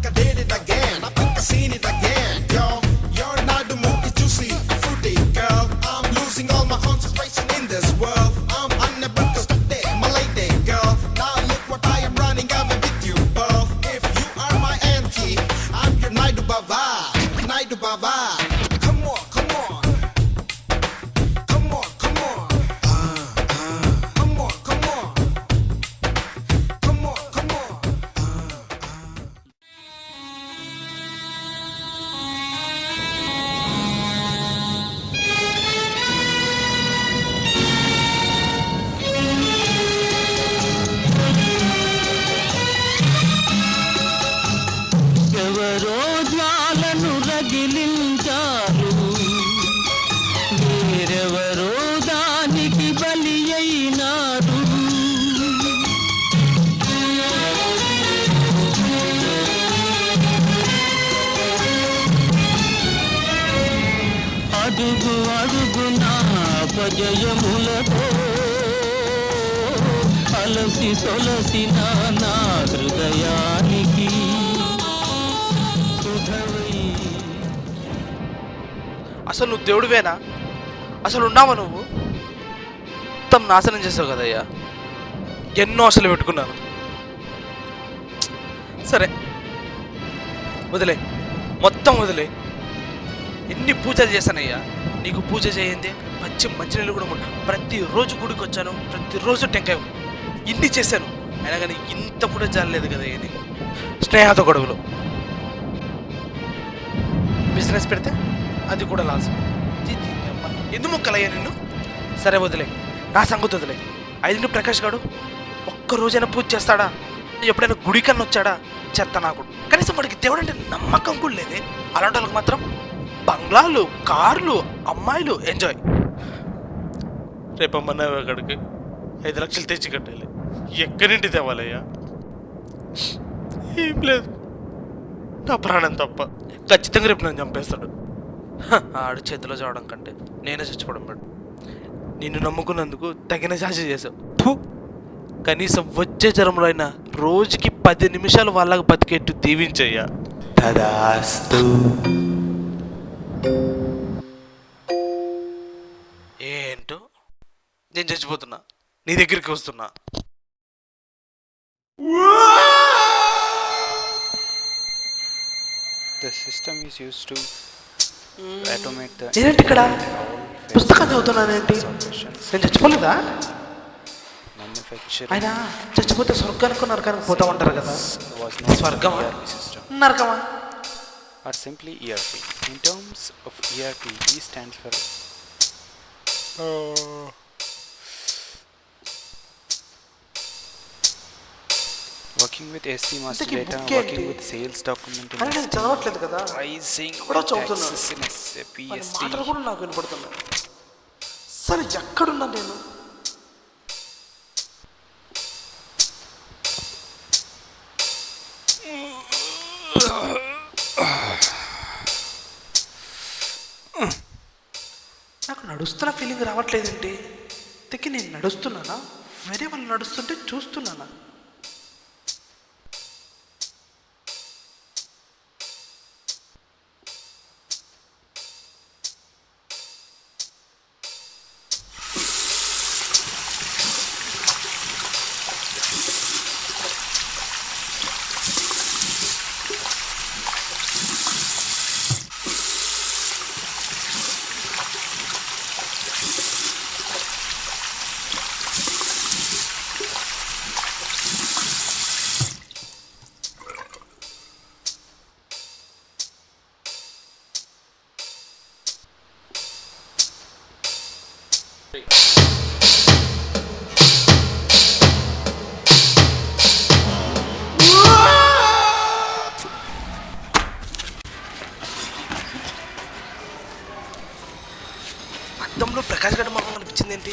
think I did it again. I think I seen it again. Yo, your night mood is juicy, fruity, girl. I'm losing all my concentration in this world. I'm unable to stop it, my lady, girl. Now look what I am running away with you, girl. If you are my auntie, I'm your Naidu Baba, Naidu Baba. Come on, come on. Come on, come on. Come on, come on. Come on, come on. ఎవరో జ్వాలను రగిలించారు, వేరెవరో దానికి బలి అయినారు. అడుగు అడుగున అపజయములతో అలసి సొలసిన నా హృదయానికి అసలు నువ్వు దేవుడివేనా? అసలు ఉన్నావా నువ్వు? మొత్తం నాశనం చేసావు కదయ్యా. ఎన్నో అసలు పెట్టుకున్నాను. సరే వదిలే, మొత్తం వదిలే. ఎన్ని పూజలు చేశానయ్యా. నీకు పూజ చేయండి, మంచినీళ్ళు కూడా ముట్ట. ప్రతిరోజు గుడికి వచ్చాను, ప్రతిరోజు టెంకాయ ఇన్ని చేశాను. అయినా కానీ ఇంత కూడా జాలేదు కదా. ఇది స్నేహతో గొడవలు. బిజినెస్ పెడితే అది కూడా లాస్. ఎందుకు మొక్కలయ్యా నిన్ను? సరే వదిలే, నా సంగతి వదిలే. 5 ప్రకాష్ గారు ఒక్కరోజైనా పూజ చేస్తాడా? ఎప్పుడైనా గుడి కన్నా వచ్చాడా? చెత్త నాకు. కనీసం వాడికి దేవుడు అంటే నమ్మకం కూడా లేదే. అలాంటి వాళ్ళకి మాత్రం బంగ్లాలు, కార్లు, అమ్మాయిలు, ఎంజాయ్. రేపమ్మన్నా అక్కడికి 5 లక్షలు తెచ్చి కట్టాలి. ఎక్కడి నుండి తేవాలయ్యా? ఏం లేదు, నా ప్రాణం తప్ప. ఖచ్చితంగా రేపు నన్ను చంపేస్తాడు. ఆడు చేతిలో చావడం కంటే నేనే చచ్చిపోవడం పడు. నిన్ను నమ్ముకున్నందుకు తగిన శాస్త్ర చేసావు. కనీసం వచ్చే జనంలో అయినా రోజుకి 10 నిమిషాలు వాళ్ళకి బతికేట్టు దీవించయ్యా. తదాస్తు. ఏంటో నేను చచ్చిపోతున్నా, నీ దగ్గరికి వస్తున్నా. The system is used to automate the నేనేంటి ఇక్కడ పుస్తకం చదువుతున్నానేంటి? నేను చచ్చిపోలేదా? manufacturing ఆయన చచ్చిపోతే స్వర్గానికి నరకానికి పోతా ఉంటారు కదా. was not స్వర్గమా ERP system నరకమా? or simply ERP. In terms of ERP, E stands for working with SD master ఇంతకీ data, book working ఏంటి? with sales document అని నేను చదవట్లేదు కదా. pricing, కూడా చదువుతున్నాను. taxes in SAP, మరి SD. మాటలు కూడా నాకు వినపడుతున్నాయి. సరే ఎక్కడున్నా నేను? నాకు నడుస్తున్న ఫీలింగ్ రావట్లేదేంటి? ఇంతకీ నేను నడుస్తున్నానా, వేరే వాళ్ళు నడుస్తుంటే చూస్తున్నానా? అద్దంలో ప్రకాష్ గడ్డ మొహం కనిపించింది ఏంటి?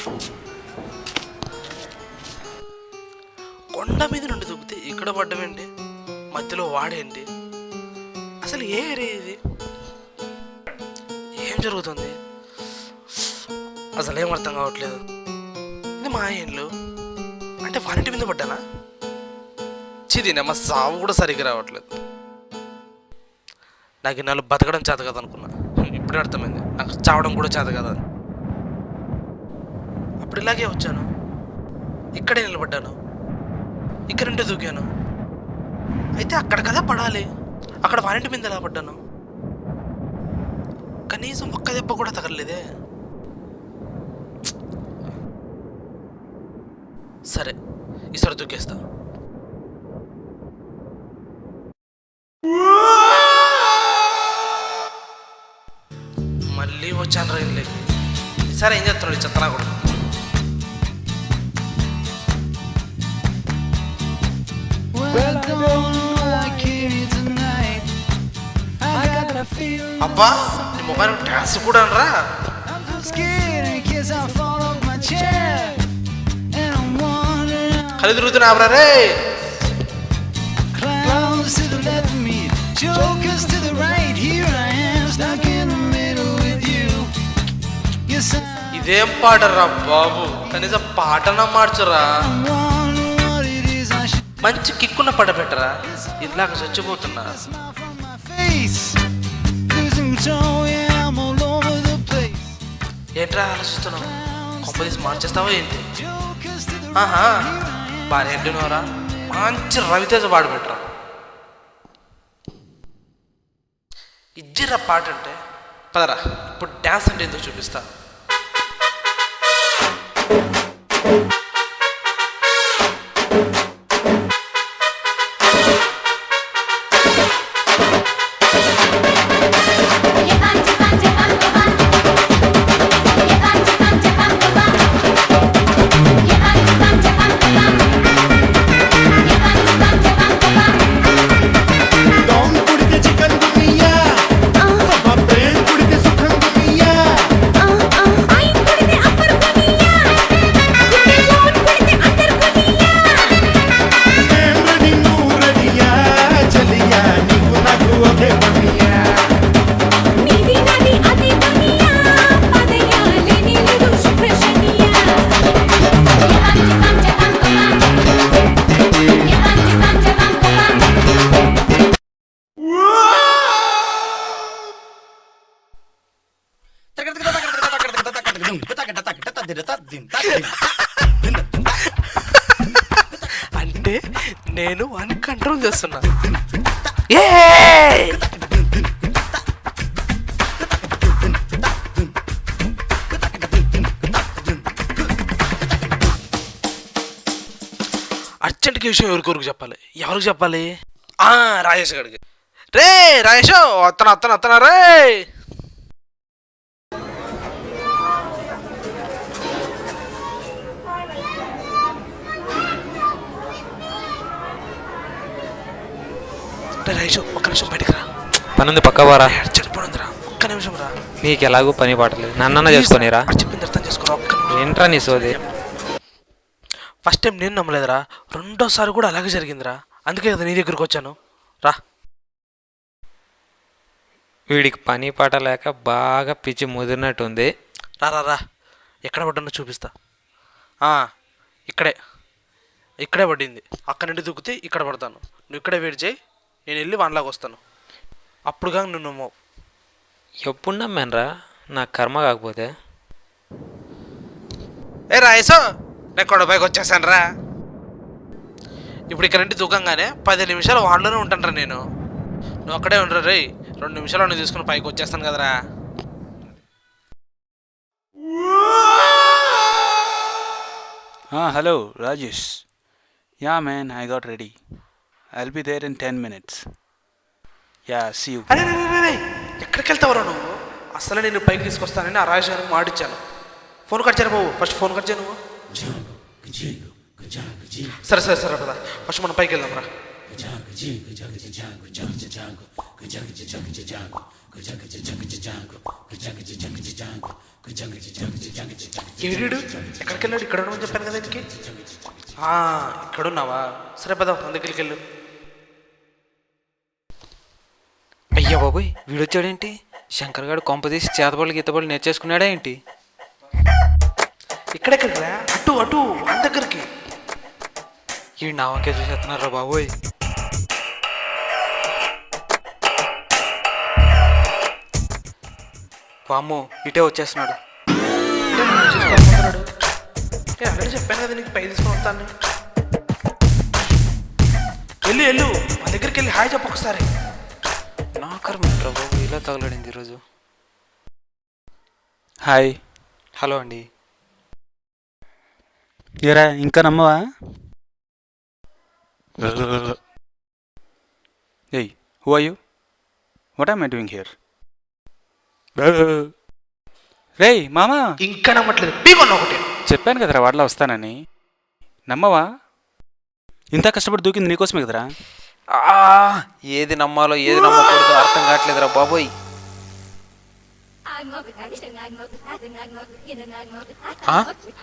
కొండ మీద నుండి దూకితే ఇక్కడ పడ్డమేంటి? మధ్యలో వాడేంటి? అసలు ఏ ఏరియా ఇది? ఏం జరుగుతుంది అసలు ఏం అర్థం కావట్లేదు. ఇది మా ఇల్లు అంటే వారింటి మీద పడ్డానా? చిది మా సావు కూడా సరిగ్గా రావట్లేదు. నాకు ఇన్నాళ్ళు బతకడం చేత కదా అనుకున్నా. ఇప్పుడే అర్థమైంది నాకు చావడం కూడా చేత కదా అని. అప్పుడు ఇలాగే వచ్చాను, ఇక్కడే నిలబడ్డాను, ఇక్కడ నుండి దూకాను. అయితే అక్కడ కదా పడాలి, అక్కడ వారింటి మీద ఎలా పడ్డాను? కనీసం ఒక్క దెబ్బ కూడా తగలలేదే. సరే ఈసారి దూకేస్తా. మళ్ళీ వచ్చాను రైల్లోకి. ఈసారి ఏం చేస్తున్నాడు చెత్తనా కూడా. అబ్బా నీ మొబైల్ డ్యాన్స్ కూడా అనరా. కళ్ళు తిరుగుతున్నా ఆపరా రే. ఇదేం పాటరా బాబు, కనీసం పాటన మార్చురా. మంచి కిక్కున్న పాట పెట్టరా, ఇలాగ చచ్చిపోతున్నా. ఏంట్రా ఆలోచిస్తున్నావు? కొంపదీసి మార్చేస్తావా ఏంటి? ఆహా బాగా ఎండినవరా, మంచి రవితేజ పాడు పెట్టరా. ఇజ్జిరా పాట అంటే. పదరా ఇప్పుడు డ్యాన్స్ అంటే ఎందుకు చూపిస్తా. అంటే నేను వాడిని కంట్రోల్ చేస్తున్నా. అర్జెంట్కి విషయం ఎవరికొరకు చెప్పాలి? ఎవరికి చెప్పాలి? రాజేష్ గడికి. రే రాజేష్ వస్తున్నా రే. రాజేష్ ఒక్క నిమిషం బయటకు రా. పనుంది పక్క పోరా. చెడిపోనుందిరా, ఒక్క నిమిషం రా. నీకు ఎలాగో పని పాటలేదు, నన్న చేసుకొనిరా. చెప్పింది అర్థం చేసుకోరా. ఏంట్రా నీ సోది? ఫస్ట్ టైం నేను నమ్మలేదురా, రెండోసారి కూడా అలాగే జరిగిందిరా. అందుకే కదా నీ దగ్గరికి వచ్చాను. రా. వీడికి పని పాట లేక బాగా పిచ్చి ముదిరినట్టుంది. రా ఎక్కడ పడ్డానో చూపిస్తా. ఇక్కడే పడింది. అక్కడ నుండి దూకితే ఇక్కడ పడతాను. నువ్వు ఇక్కడే వెయిట్ చేయి, నేను వెళ్ళి వాన్లాగా వస్తాను. అప్పుడు కానీ నువ్వు నమ్మవు. ఎప్పుడు నమ్మానురా, నా కర్మ కాకపోతే. ఏ రాయేసో, నేను కొండపైకి వచ్చేసాను రా. ఇప్పుడు ఇక్కడ నుండి దూకంగానే 10 నిమిషాలు వాన్లోనే ఉంటాను రా నేను. నువ్వు అక్కడే ఉండరు రే. 2 నిమిషాలు నువ్వు తీసుకుని పైకి వచ్చేస్తాను కదరా. Hello, Rajesh. Yeah, man, I got ready. I'll be there in 10 minutes. Yeah, see you. అరే ఎక్కడికి వెళ్తావరా నువ్వు? అసలు నేను పైకి తీసుకొస్తానని ఆ రాజేష్ గారికి మాటిచ్చాను. ఫోన్ కట్ చేయరా బాబు, ఫస్ట్ ఫోన్ కట్ చేయ నువ్వు. సరే పద, ఫస్ట్ మనం పైకి వెళ్దాం రా. ఏడు ఎక్కడికి వెళ్ళాడు? ఇక్కడ ఉండమని చెప్పాను కదా ఇంటికి. ఇక్కడున్నావా? సరే పద అందుకెళ్ళి వెళ్ళు. అయ్యా బాబోయ్, వీడొచ్చాడేంటి? శంకర్ గారు కొంపదీసి చేతబడులు గీతబడులు నేర్చేసుకున్నాడా ఏంటి? ఇక్కడెక్కడికి రా, అటు మన దగ్గరికి. ఈ నావంకే చూసేస్తున్నారా బాబోయ్. వామ్మో ఇటే వచ్చేస్తున్నాడు. అంటే నన్ను చూసుకోవాలనుకుంటున్నాడు. నేను ఆల్రెడీ చెప్పాను కదా నీకు పై తీసుకొని వస్తాను. వెళ్ళు మా దగ్గరికి వెళ్ళి హాయ్ చెప్పు ఒకసారి. నా కర్మేంట్రా బాబు ఇలా తగలడింది ఈరోజు. హాయ్. హలో అండి. ఏరా ఇంకా నమ్మవా? ఏయ్, who are you? What am I doing here? రేయ్ మామా, ఇంకా నమ్మట్లేదు. పీకొన్న ఒకటి. చెప్పాను కదరా వాడిలా వస్తానని. నమ్మవా? ఇంత కష్టపడి దూకింది నీకోసమే కదరా. ఏది నమ్మాలో ఏది నమ్మకూడదో అర్థం కావట్లేదురా బాబోయ్.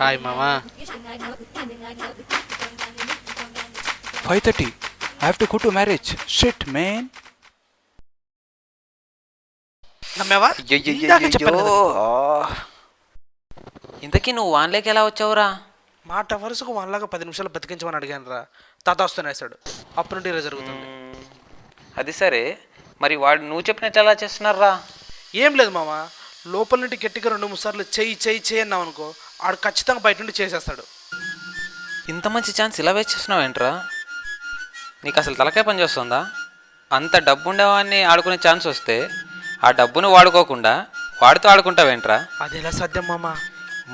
హాయ్ మామా. 5:30. I have to go to marriage. Shit, man. నమ్మేవా? ఇందాకే చెప్పాను కదా. ఇంతకీ నువ్వు వాన్లోకి ఎలా వచ్చావురా? మాట వరుసకు వాళ్ళగా 10 నిమిషాలు బతికించమని అడిగాను రా. తాత వస్తూనే వేస్తాడు. అప్పటి నుండి ఇలా జరుగుతుంది. అది సరే, మరి వాడు నువ్వు చెప్పినట్టు ఎలా చేస్తున్నారా? ఏం లేదు మామ, లోపల నుండి గట్టిగా 2-3 సార్లు చెయ్యి అన్నావు అనుకో, ఆడు ఖచ్చితంగా బయట నుండి చేసేస్తాడు. ఇంత మంచి ఛాన్స్ ఇలా వేస్ట్ చేస్తున్నావేంట్రా? నీకు అసలు తలకాయ పని చేస్తుందా? అంత డబ్బు ఉండేవాడిని ఆడుకునే ఛాన్స్ వస్తే ఆ డబ్బును వాడుకోకుండా వాడితో ఆడుకుంటావేంట్రా? అది ఎలా సాధ్యం మామ?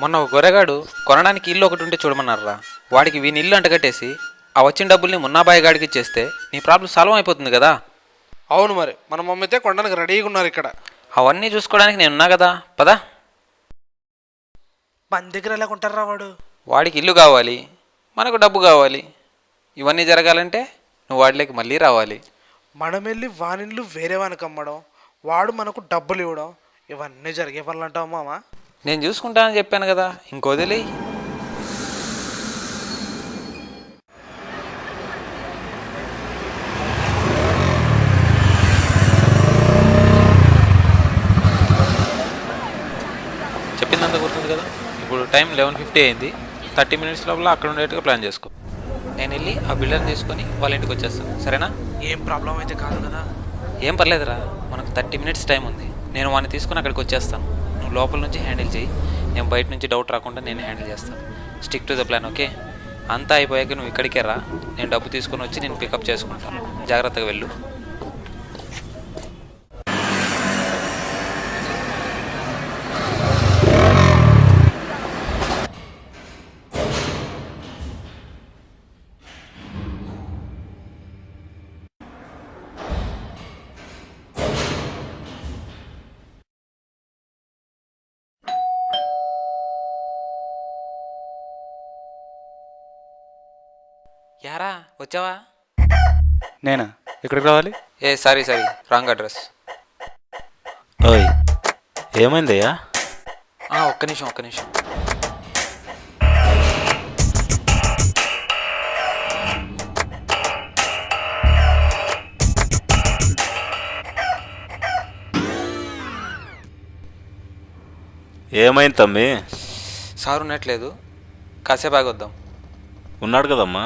మొన్న ఒక గొర్రెగాడు కొనడానికి ఇల్లు ఒకటి ఉంటే చూడమన్నారా. వాడికి వీని ఇల్లు అంటగట్టేసి ఆ వచ్చిన డబ్బుల్ని మున్నాబాయి గాడికి ఇచ్చేస్తే నీ ప్రాబ్లం సాల్వ్ అయిపోతుంది కదా. అవును, మరి మన మమ్మీ అయితే కొనడానికి రెడీగా ఉన్నారు ఇక్కడ. అవన్నీ చూసుకోవడానికి నేనున్నా కదా, పదా. మన దగ్గర ఎలా కొంటారా వాడు? వాడికి ఇల్లు కావాలి, మనకు డబ్బు కావాలి. ఇవన్నీ జరగాలంటే నువ్వు వాడిలోకి మళ్ళీ రావాలి. మనం వెళ్ళి వానిల్లు వేరే వానికి అమ్మడం, వాడు మనకు డబ్బులు ఇవ్వడం, ఇవన్నీ జరిగే పనులు అంటావు మామ? నేను చూసుకుంటానని చెప్పాను కదా, ఇంకొదిలే. చెప్పిందంతా గుర్తుంది కదా. ఇప్పుడు టైం 11:50 అయింది. 30 మినిట్స్ లోపల అక్కడ ఉండేట్టుగా ప్లాన్ చేసుకో. నేను వెళ్ళి ఆ బిల్డర్ని తీసుకొని వాళ్ళ ఇంటికి వచ్చేస్తాను, సరేనా? ఏం ప్రాబ్లం అయితే కాదు కదా. ఏం పర్లేదురా, మనకు 30 మినిట్స్ టైం ఉంది. నేను వాడిని తీసుకొని అక్కడికి వచ్చేస్తాను. నువ్వు లోపల నుంచి హ్యాండిల్ చేయి, నేను బయట నుంచి డౌట్ రాకుండా నేను హ్యాండిల్ చేస్తాను. Stick to the plan, okay? అంతా అయిపోయాక నువ్వు ఇక్కడికే రా, నేను డబ్బు తీసుకొని వచ్చి నేను పికప్ చేసుకుంటాను. జాగ్రత్తగా వెళ్ళు. యారా వచ్చావా? నేనా? ఎక్కడికి రావాలి? Sorry wrong address. ఓయ్, ఏమైందయ్యా? ఒక్క నిమిషం. ఏమైంది తమ్మి? సార్ ఉన్నట్లేదు, కాసేపు ఆగి వద్దాం. ఉన్నాడు కదమ్మా.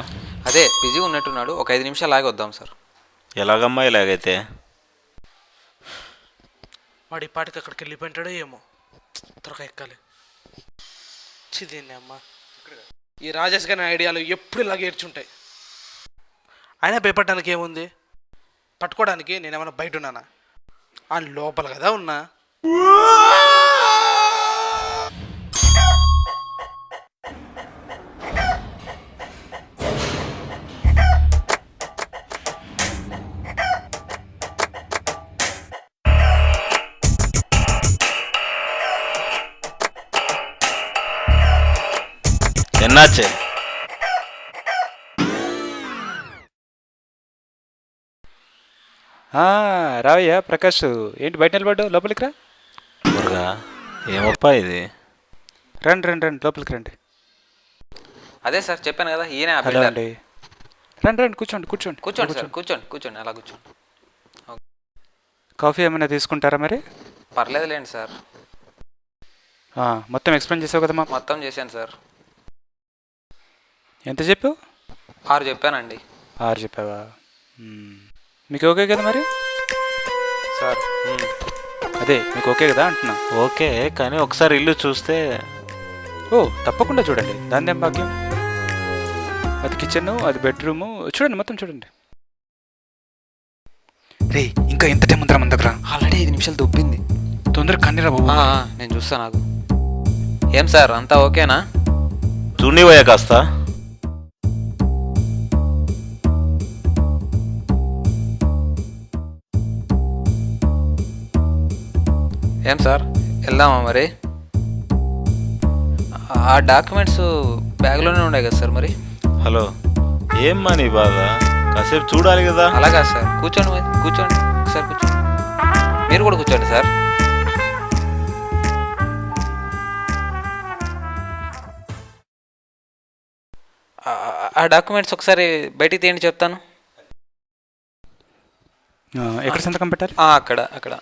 అదే బిజీ ఉన్నట్టున్నాడు, ఒక 5 నిమిషాలు ఆగి వద్దాం సార్. ఎలాగమ్మా ఇలాగైతే? వాడి పాటికి అక్కడికి వెళ్ళిపోయింటాడో ఏమో. త్వరగా ఎక్కాలి. చిదిండి అమ్మ, ఈ రాజేష్ గారి ఐడియాలు ఎప్పుడు ఇలాగే ఏడ్చుంటాయి. అయినా భయపడడానికి ఏముంది? పట్టుకోవడానికి నేనేమన్నా బయట ఉన్నానా? ఆ లోపల కదా ఉన్నా. ఎన్నాచే? రావయ్యా ప్రకాష్, ఏంటి బయట నిలబడ్డావు? లోపలికి రా. మురుగా, ఏమప్పా ఇది? రండి లోపలికి రండి. అదే సార్ చెప్పాను కదా, ఈయన హలో అండి. రండి కూర్చోండి. కూర్చోండి సార్, కూర్చోండి అలా కూర్చోండి. కాఫీ ఏమైనా తీసుకుంటారా మరి? పర్లేదులేండి సార్. మొత్తం ఎక్స్ప్లెయిన్ చేసావు కదా? మొత్తం చేశాను సార్. ఎంత చెప్పావు? 6 చెప్పానండి. 6 చెప్పావా? మీకు ఓకే కదా మరి? సార్ అదే మీకు ఓకే కదా అంటున్నా. ఓకే, కానీ ఒకసారి ఇల్లు చూస్తే. ఓ తప్పకుండా చూడండి, దాని ఏం భాగ్యం. అది కిచెన్, అది బెడ్రూము, చూడండి మొత్తం చూడండి. రే ఇంకా ఎంత టైం ఉందిరా మన దగ్గర? ఆల్రెడీ 5 నిమిషాలు దొబ్బింది. తొందరగా కన్నీరా బాబు. నేను చూస్తాను నాకు. ఏం సార్ అంతా ఓకేనా? చూనివయ్యా కాస్త. ఏం సార్ వెళ్దామా మరి? ఆ డాక్యుమెంట్స్ బ్యాగ్లోనే ఉన్నాయి కదా సార్ మరి. హలో, ఏమ్మా నీ బాధ? కాసేపు చూడాలి కదా. అలాగా సార్, కూర్చోండి మరి, కూర్చోండి ఒకసారి కూర్చోండి. మీరు కూడా కూర్చోండి సార్. ఆ డాక్యుమెంట్స్ ఒకసారి బయటికి తీయండి చెప్తాను. ఎక్కడ సంతకం పెట్టాలి? అక్కడ అక్కడ.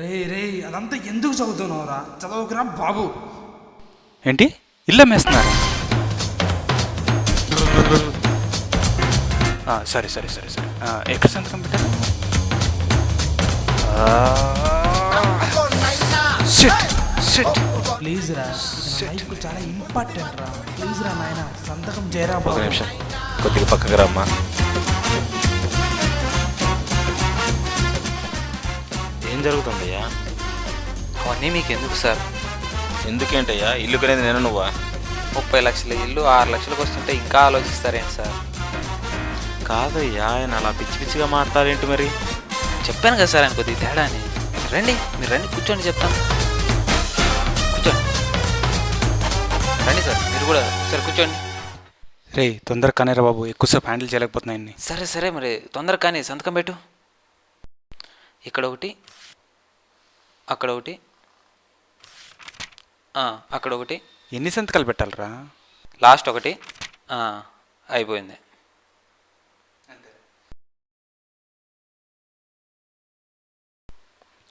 రే రే అదంతా ఎందుకు చదువుతున్నావురా? చదవకురా బాబు. ఏంటి ఇల్లు అమ్మేస్తున్నారా? సరే సరే సరే సరే, ఎక్కడ సంతకం పెట్టాలి? ప్లీజ్ రా, లైఫ్కు చాలా ఇంపార్టెంట్ రా. ప్లీజ్ రా నాయన, సంతకం చేయరా ఒక బాబు. నిమిషం, కొద్దిగా పక్కకు రమ్మా. ఏం జరుగుతుందయ్యా? అవన్నీ మీకు ఎందుకు సార్? ఎందుకేంటయ్యా? ఇల్లు కొనేది నేను నువ్వా? 30 లక్షల ఇల్లు 6 లక్షలకు వస్తుంటే ఇంకా ఆలోచిస్తారేంటి సార్? కాదయ్యా, ఆయన అలా పిచ్చి పిచ్చిగా మాట్లాడేంటి మరి? చెప్పాను కదా సార్ ఆయన కొద్దిగా తేడా అని. రండి మీరు రండి, కూర్చోండి చెప్తాను. కూర్చోండి, రండి సార్ మీరు కూడా సార్ కూర్చోండి. రే తొందరగా కన్నీరా బాబు, ఎక్కువసేపు హ్యాండిల్ చేయలేకపోతున్నాయి. సరే సరే మరి తొందరగా కానీ సంతకం పెట్టు. ఇక్కడ ఒకటి, అక్కడ ఒకటి, అక్కడ ఒకటి. ఎన్ని సంతకాలు పెట్టాలరా? లాస్ట్ ఒకటి. అయిపోయింది.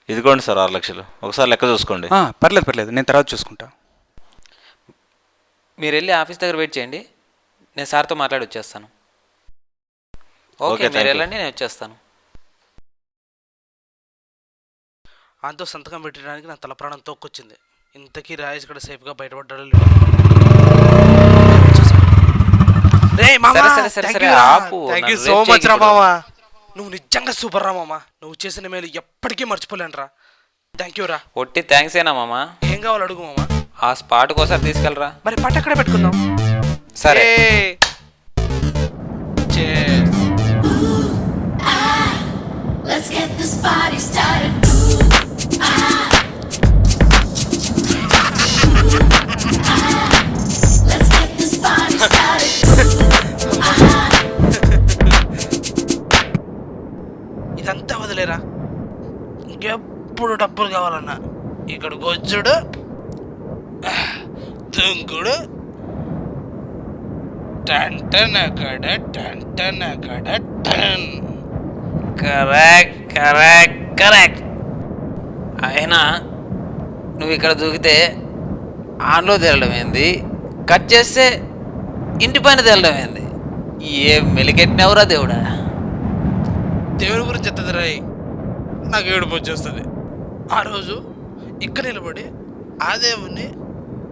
ఇదిగోండి సార్ 6 లక్షలు, ఒకసారి లెక్క చూసుకోండి. పర్లేదు పర్లేదు, నేను తర్వాత చూసుకుంటా. మీరు వెళ్ళి ఆఫీస్ దగ్గర వెయిట్ చేయండి, నేను సార్తో మాట్లాడి వచ్చేస్తాను. ఓకే మీరు వెళ్ళండి, నేను వచ్చేస్తాను. అంతో సంతకం పెట్టడానికి నా తల ప్రాణం తోక్కొచ్చింది. ఇంతకీ రాయేష్ ఇక్కడ సేఫ్గా బయటపడ్డాడు. థ్యాంక్ యూ సో మచ్ రా మామా, నువ్వు నిజంగా సూపర్ రా మామా. నువ్వు చేసిన మేలు ఎప్పటికీ మర్చిపోలేను రా. థ్యాంక్ యూ రా. ఒట్టి థ్యాంక్స్ ఏనా మామా? ఏం కావాలి అడుగు మామా. ఆ స్పాట్ కోసం తీసుకెళ్ళరా. మరి పట్టు అక్కడే పెట్టుకుందాం. సరే. Let's get this party started. Let's get this party started. ఇదంతా వదిలేరా, ఇంకెప్పుడు డబ్బులు కావాలన్నా ఇక్కడికి వచ్చుడు, దుంకుడు, టన్ టన్ అక్కడ టన్ టన్ అక్కడ టన్. Correct correct correct. అయినా నువ్వు ఇక్కడ దూకితే ఆన్లో తేలడం ఏంది, కట్ చేస్తే ఇంటి పైన తేలడం ఏంది? ఏ మెలికెట్టినవరా దేవుడా? దేవుడి గురించి ఎత్తది రాయి, నాకు ఏడుపు వచ్చేస్తుంది. ఆ రోజు ఇక్కడ నిలబడి ఆ దేవుడిని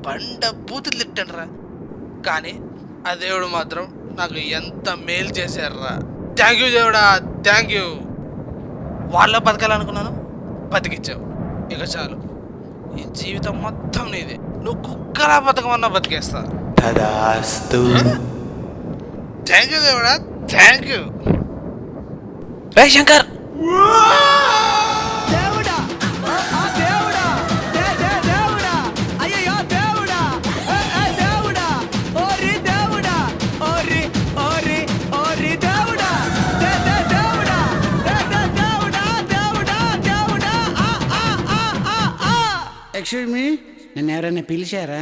బండ బూతులు తిట్టాను రా, కానీ ఆ దేవుడు మాత్రం నాకు ఎంత మేలు చేశారా. థ్యాంక్ యూ దేవుడా, థ్యాంక్ యూ. వాళ్ళ బతకాలనుకున్నాను, బతికిచ్చావు. ఇక చాలు, ఈ జీవితం మొత్తం నీదే. నువ్వు కుక్కలా బతకమన్నా బతికేస్తా. థ్యాంక్ యూ దేవుడా, thank you. Ray Shankar, excuse me, నన్ను ఎవరైనా పిలిచారా?